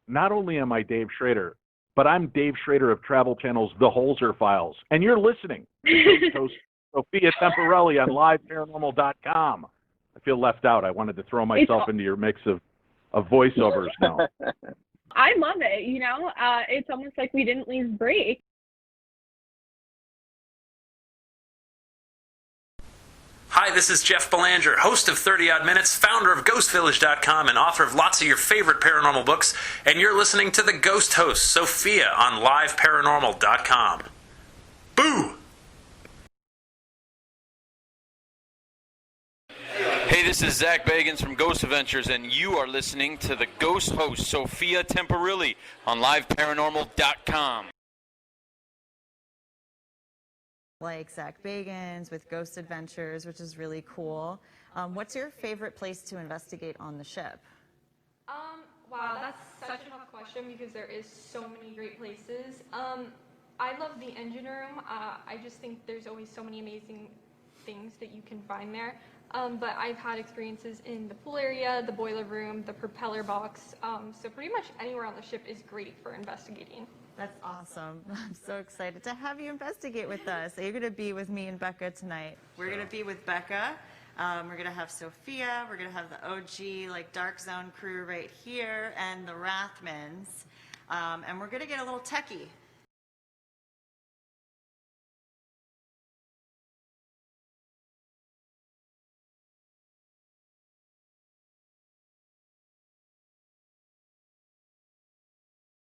not only am I Dave Schrader, but I'm Dave Schrader of Travel Channel's The Holzer Files, and you're listening to host Sophia Temporelli on liveparanormal.com. I feel left out. I wanted to throw myself into your mix of voiceovers now. I love it, it's almost like we didn't leave break. Hi, this is Jeff Belanger, host of 30 Odd Minutes, founder of GhostVillage.com, and author of lots of your favorite paranormal books, and you're listening to the Ghost Host, Sophia, on liveparanormal.com. Boo! Hey, this is Zach Bagans from Ghost Adventures, and you are listening to the Ghost Host, Sophia Temporelli, on liveparanormal.com. Like Zach Bagans with Ghost Adventures, which is really cool. What's your favorite place to investigate on the ship? Wow, that's such a tough question because there is so many great places. I love the engine room. I just think there's always so many amazing things that you can find there. But I've had experiences in the pool area, the boiler room, the propeller box. So pretty much anywhere on the ship is great for investigating. That's awesome. I'm so excited to have you investigate with us. So you're going to be with me and Becca tonight. We're going to be with Becca. We're going to have Sophia. We're going to have the OG, Dark Zone crew right here, and the Rathmans. And we're going to get a little techie.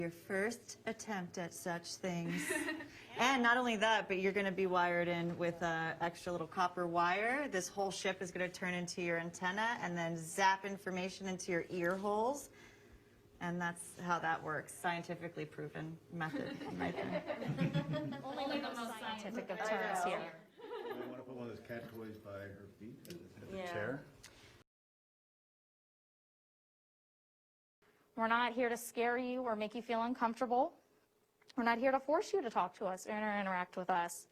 Your first attempt at such things. And not only that, but you're going to be wired in with extra little copper wire. This whole ship is going to turn into your antenna and then zap information into your ear holes. And that's how that works. Scientifically proven method right there. Only the most scientific of terms here. I want to put one of those cat toys by her feet in the Yeah. chair. We're not here to scare you or make you feel uncomfortable. We're not here to force you to talk to us or interact with us.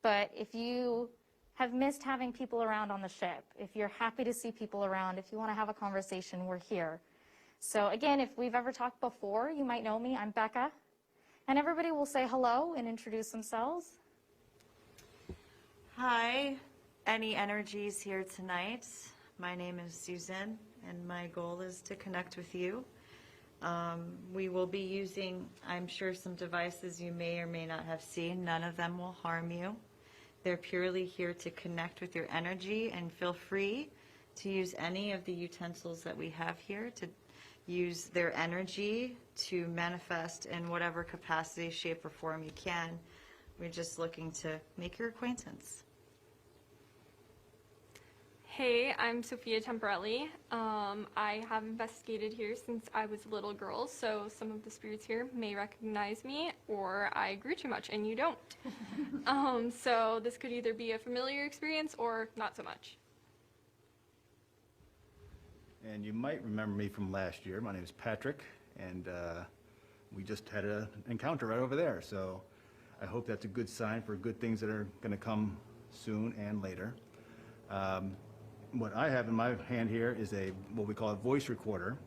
But if you have missed having people around on the ship, if you're happy to see people around, if you want to have a conversation, we're here. So again, if we've ever talked before, you might know me. I'm Becca. And everybody will say hello and introduce themselves. Hi, any energies here tonight? My name is Susan, and my goal is to connect with you. We will be using, I'm sure, some devices you may or may not have seen. None of them will harm you. They're purely here to connect with your energy, and feel free to use any of the utensils that we have here to use their energy to manifest in whatever capacity, shape, or form you can. We're just looking to make your acquaintance. Hey, I'm Sophia Temporelli. I have investigated here since I was a little girl, so some of the spirits here may recognize me, or I grew too much and you don't. So this could either be a familiar experience or not so much. And you might remember me from last year. My name is Patrick, and we just had an encounter right over there. So I hope that's a good sign for good things that are going to come soon and later. What I have in my hand here is what we call a voice recorder.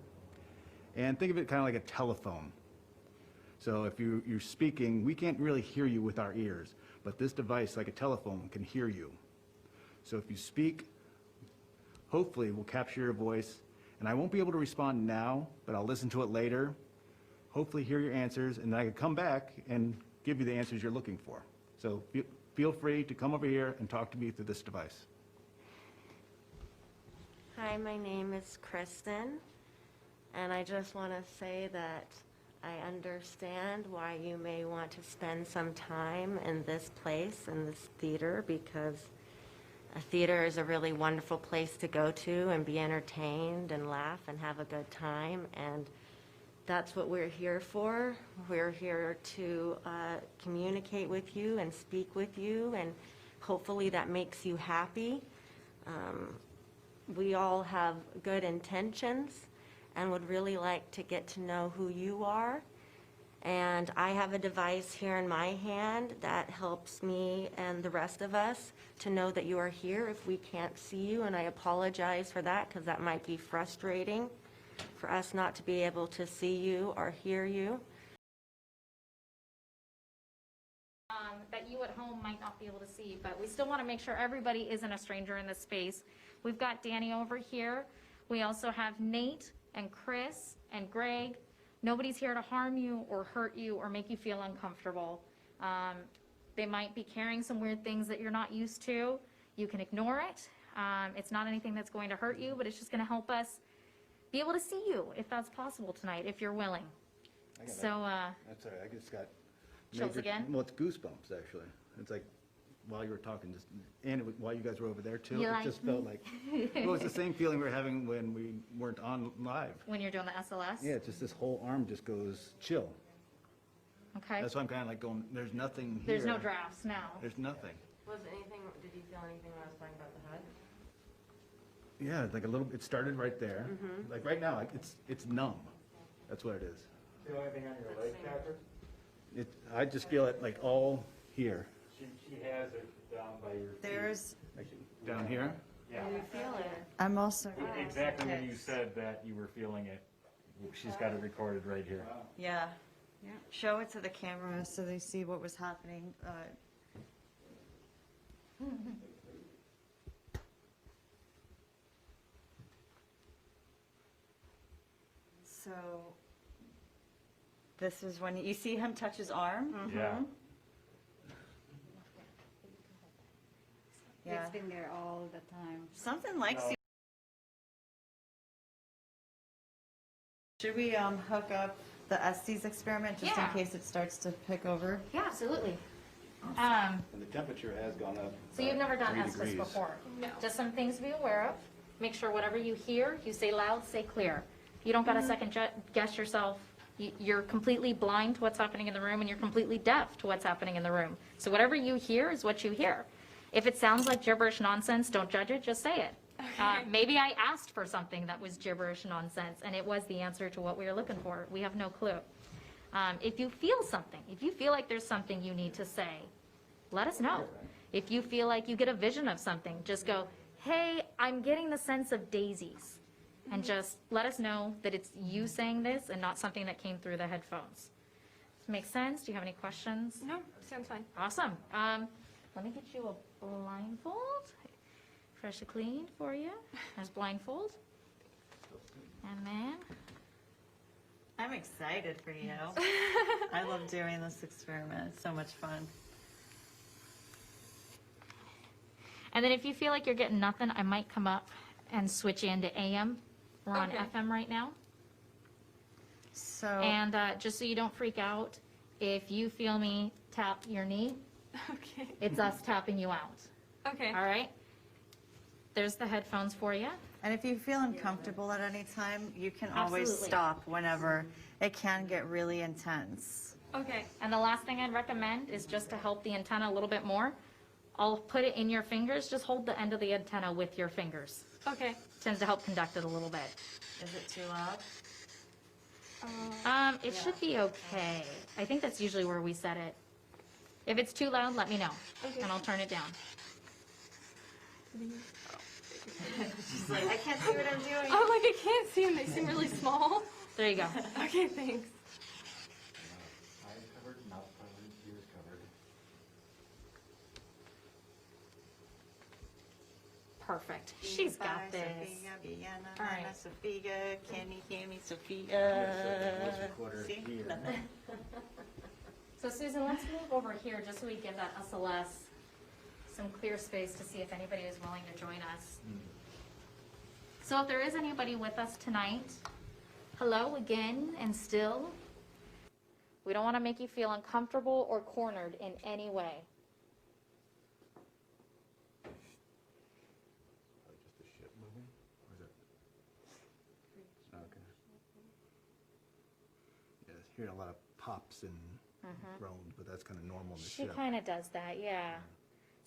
And think of it kind of like a telephone. So if you're speaking, we can't really hear you with our ears, but this device, like a telephone, can hear you. So if you speak, hopefully we'll capture your voice. And I won't be able to respond now, but I'll listen to it later, hopefully hear your answers, and then I can come back and give you the answers you're looking for. So feel free to come over here and talk to me through this device. Hi, my name is Kristen, and I just want to say that I understand why you may want to spend some time in this place, in this theater, because a theater is a really wonderful place to go to and be entertained and laugh and have a good time, and that's what we're here for. We're here to communicate with you and speak with you, and hopefully that makes you happy. We all have good intentions and would really like to get to know who you are. And I have a device here in my hand that helps me and the rest of us to know that you are here if we can't see you, and I apologize for that because that might be frustrating. for us not to be able to see you or hear you. That you at home might not be able to see, but we still want to make sure everybody isn't a stranger in this space. We've got Danny over here. We also have Nate and Chris and Greg. Nobody's here to harm you or hurt you or make you feel uncomfortable. They might be carrying some weird things that you're not used to. You can ignore it. It's not anything that's going to hurt you, but it's just going to help us be able to see you if that's possible tonight, if you're willing. That's all right, I just got Chills again? Well, it's goosebumps, actually. It's like, while you were talking, while you guys were over there too, You it like just me? felt like, well, it's the same feeling we were having when we weren't on live. When you're doing the SLS? Yeah, it's just this whole arm just goes chill. Okay. That's why I'm kind of like going, there's nothing here. There's no drafts now. There's nothing. Did you feel anything when I was talking about the head? Yeah, it's like a little, it started right there. Like right now, like it's numb. That's what it is. Feel anything on your leg, Catherine? I just feel it like all here. She has it down by your feet. There's, Like down here? Yeah. You feel it. I'm also, Exactly when you said that you were feeling it. She's got it recorded right here. yeah. Show it to the camera so they see what was happening. So, this is when you see him touch his arm? Yeah. Yeah. It's been there all the time. Something like. Should we hook up the Estes experiment just Yeah. in case it starts to pick over? Yeah, absolutely. And the temperature has gone up. So you've never done 3 Estes degrees. before? No. Just some things to be aware of. Make sure whatever you hear, you say loud, say clear. You don't got to second guess yourself. You're completely blind to what's happening in the room, and you're completely deaf to what's happening in the room. So whatever you hear is what you hear. If it sounds like gibberish nonsense, don't judge it, just say it. Maybe I asked for something that was gibberish nonsense, and it was the answer to what we were looking for. We have no clue. If you feel something, if you feel like there's something you need to say, let us know. If you feel like you get a vision of something, just go, hey, I'm getting the sense of daisies. And just let us know that it's you saying this and not something that came through the headphones. Does it make sense? Do you have any questions? No, sounds fine. Awesome. Let me get you a blindfold. Freshly cleaned for you. There's blindfold. And then, I'm excited for you. I love doing this experiment. It's so much fun. and then if you feel like you're getting nothing, I might come up and switch you into AM. We're on Okay. FM right now. So, And just so you don't freak out, if you feel me tap your knee, Okay. it's us tapping you out. Okay. All right? There's the headphones for you. and if you feel uncomfortable at any time, you can always Absolutely. stop whenever it can get really intense. Okay. And the last thing I'd recommend is just to help the antenna a little bit more. I'll put it in your fingers. Just hold the end of the antenna with your fingers. Okay. Tends to help conduct it a little bit. Is it too loud? It should be okay. I think that's usually where we set it. If it's too loud, let me know, Okay. and I'll turn it down. She's like, I can't see what I'm doing. Oh, like I can't see them. They seem really small. There you go. Okay, thanks. Eyes covered, mouth covered, ears covered. Perfect. She's got this. Sophia, Vienna, All right. Anna, Sophia, can you hear me, Sophia? Voice recorder See? here. Nothing. So Susan, let's move over here just so we give that SLS some clear space to see if anybody is willing to join us. So if there is anybody with us tonight, hello again and still. We don't want to make you feel uncomfortable or cornered in any way. Just the ship moving? Or is it? Okay. Yeah, hearing a lot of pops and groans, but that's kind of normal in the She ship. kind of does that, yeah.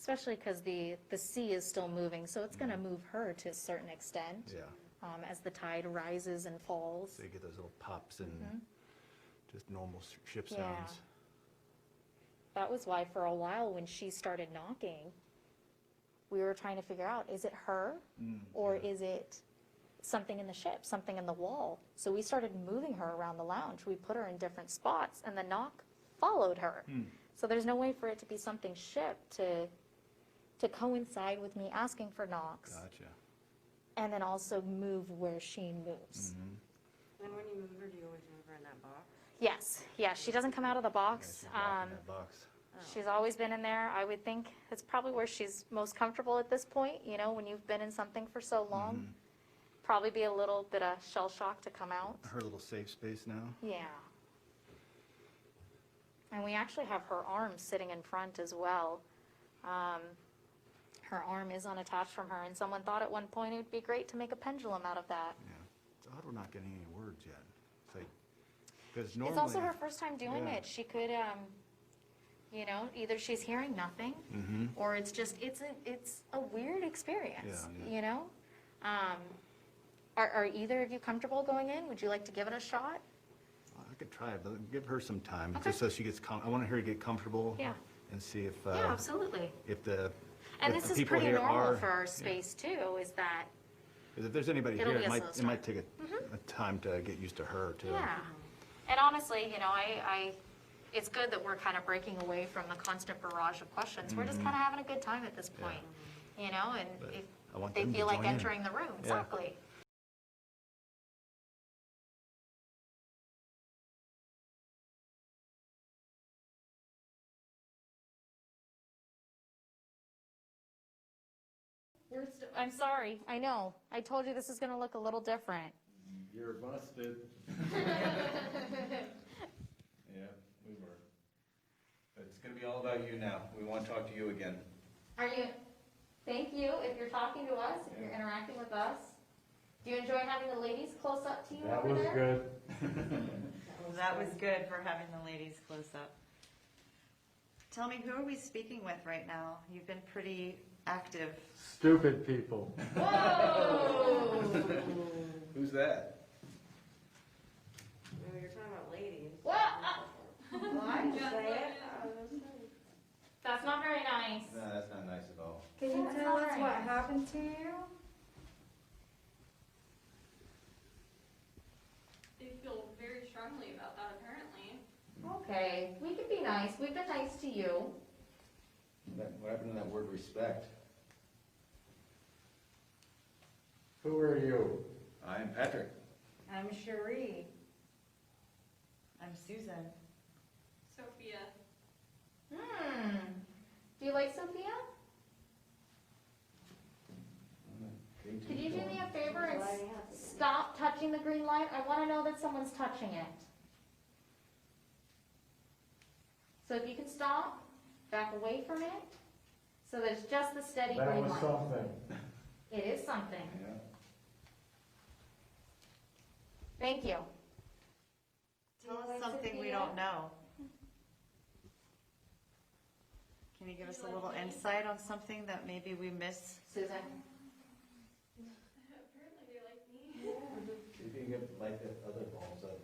Especially because the sea is still moving, so it's going to move her to a certain extent Yeah, as the tide rises and falls. so you get those little pops and just normal ship Yeah. sounds. That was why for a while when she started knocking, we were trying to figure out, is it her or is it something in the ship, something in the wall. So we started moving her around the lounge. We put her in different spots, and the knock followed her. So there's no way for it to be something shipped to coincide with me asking for knocks. Gotcha. And then also move where she moves. And when you move her, do you always move her in that box? Yes, she doesn't come out of the box. In that box. She's always been in there. I would think it's probably where she's most comfortable at this point, you know, when you've been in something for so long. Probably be a little bit of shell shock to come out. Her little safe space now. Yeah. And we actually have her arm sitting in front as well. Her arm is unattached from her, and someone thought at one point it would be great to make a pendulum out of that. Yeah. It's odd we're not getting any words yet. It's like, because normally. It's also her first time doing Yeah. it. She could, you know, either she's hearing nothing, or it's just, it's a weird experience, Yeah. you know? Are either of you comfortable going in? Would you like to give it a shot? I could try it, but give her some time, Okay. just so she gets, I want her to get comfortable. Yeah. And see if, Yeah, absolutely. if the, And if this the is people pretty here normal are. for our space too, is that, Because if there's anybody It'll here, be it a might, slow it might take a time to get used to her too. yeah. And honestly, you know, it's good that we're kind of breaking away from the constant barrage of questions. We're just kind of having a good time at this point, you know, and But if I want they them to feel like join in. entering the room, Yeah. exactly. I'm sorry, I know. I told you this is gonna look a little different. You're busted. Yeah, we were. But it's gonna be all about you now. We want to talk to you again. Thank you, if you're talking to us, if you're interacting with us. Do you enjoy having the ladies close up to you That over was there? good. That was good for having the ladies close up. Tell me, who are we speaking with right now? You've been pretty active. Stupid people. Whoa! Who's that? No, you're talking about ladies. What? Well, I can say it. That's not very nice. No, that's not nice at all. Can you That's tell not us very what nice. happened to you? They feel very strongly about that, apparently. Okay, we can be nice. We've been nice to you. What happened to that word respect? Who are you? I'm Patrick. I'm Cherie. I'm Susan. Sophia. Do you like Sophia? Could you do me a favor and stop touching the green light? I want to know that someone's touching it. So if you can stop, back away from it, so there's just the steady That green was light. something. It is something. Yeah. Thank you. Tell us something we don't know. Can you give us a little insight on something that maybe we miss? Susan? Apparently they like me. See if you can get light the other bulbs up.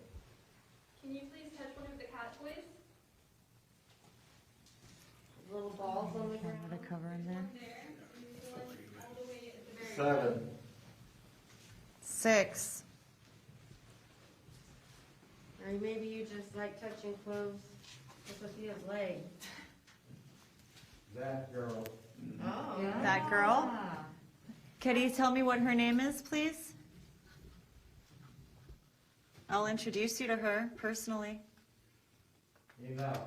Can you please touch one of the cat toys? Little balls on the ground. The cover in there. There. And this one all the way at the very 7. 6. Or maybe you just like touching clothes with Sophia's leg. That girl. Oh. That girl? Can you tell me what her name is, please? I'll introduce you to her personally. Enough.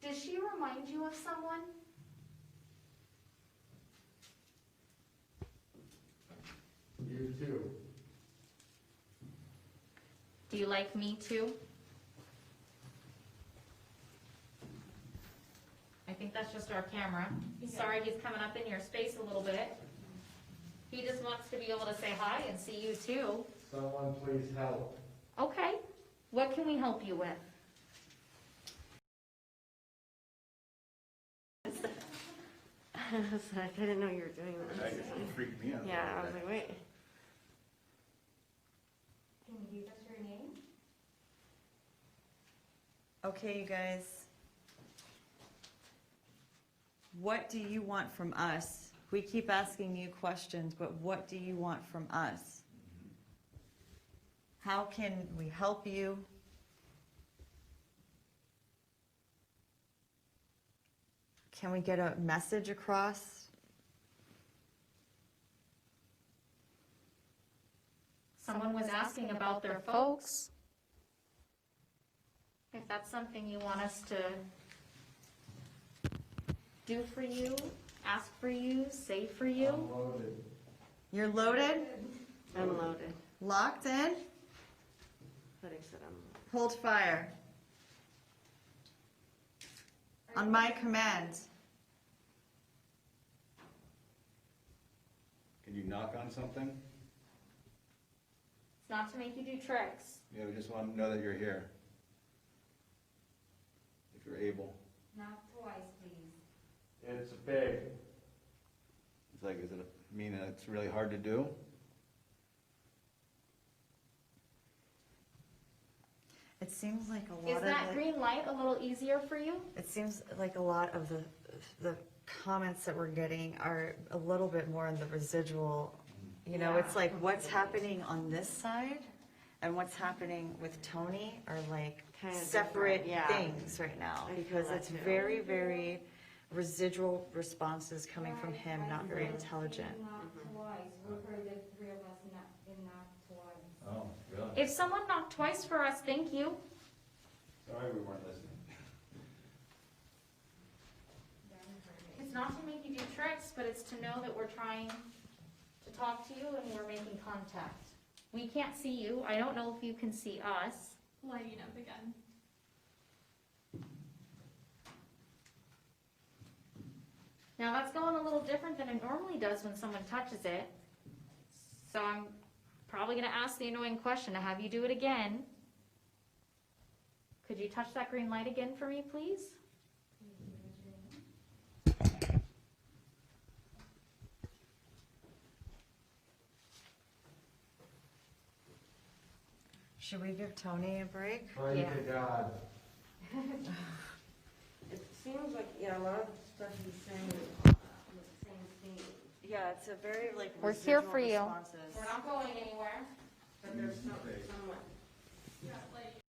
Does she remind you of someone? You too. Do you like me too? I think that's just our camera. Sorry he's coming up in your space a little bit. He just wants to be able to say hi and see you too. Someone please help. Okay, what can we help you with? I was like, I didn't know you were doing That this. freaked me out. Yeah, I was like, wait. Can you give us your name? Okay, you guys. What do you want from us? We keep asking you questions, but what do you want from us? How can we help you? Can we get a message across? Someone was asking about their folks. If that's something you want us to do for you, ask for you, say for you. You're loaded? I'm loaded. Locked in? But I said I'm Hold fire. On my command. Can you knock on something? It's not to make you do tricks. Yeah, we just want to know that you're here. If you're able. Not twice, please. It's big. It's like, does it mean that it's really hard to do? It seems like a lot Is of that it, green light a little easier for you? it seems like a lot of the comments that we're getting are a little bit more in the residual. You know, it's like what's happening on this side and what's happening with Tony are like Kinda separate different, yeah. things right now, I feel because that it's too. very, very residual responses coming from him, not very intelligent. Oh, really? If someone knocked twice for us, thank you. Sorry we weren't listening. It's not to make you do tricks, but it's to know that we're trying to talk to you and we're making contact. We can't see you. I don't know if you can see us. Lighting up again. Now that's going a little different than it normally does when someone touches it. So I'm probably gonna ask the annoying question to have you do it again. Could you touch that green light again for me, please? Should we give Tony a break? Pray Yeah. to God. It seems like, yeah, a lot of stuff he's saying is on the same theme. Yeah, it's a very like We're here residual for you. responses. We're not going anywhere. But there's somewhat. Yeah, like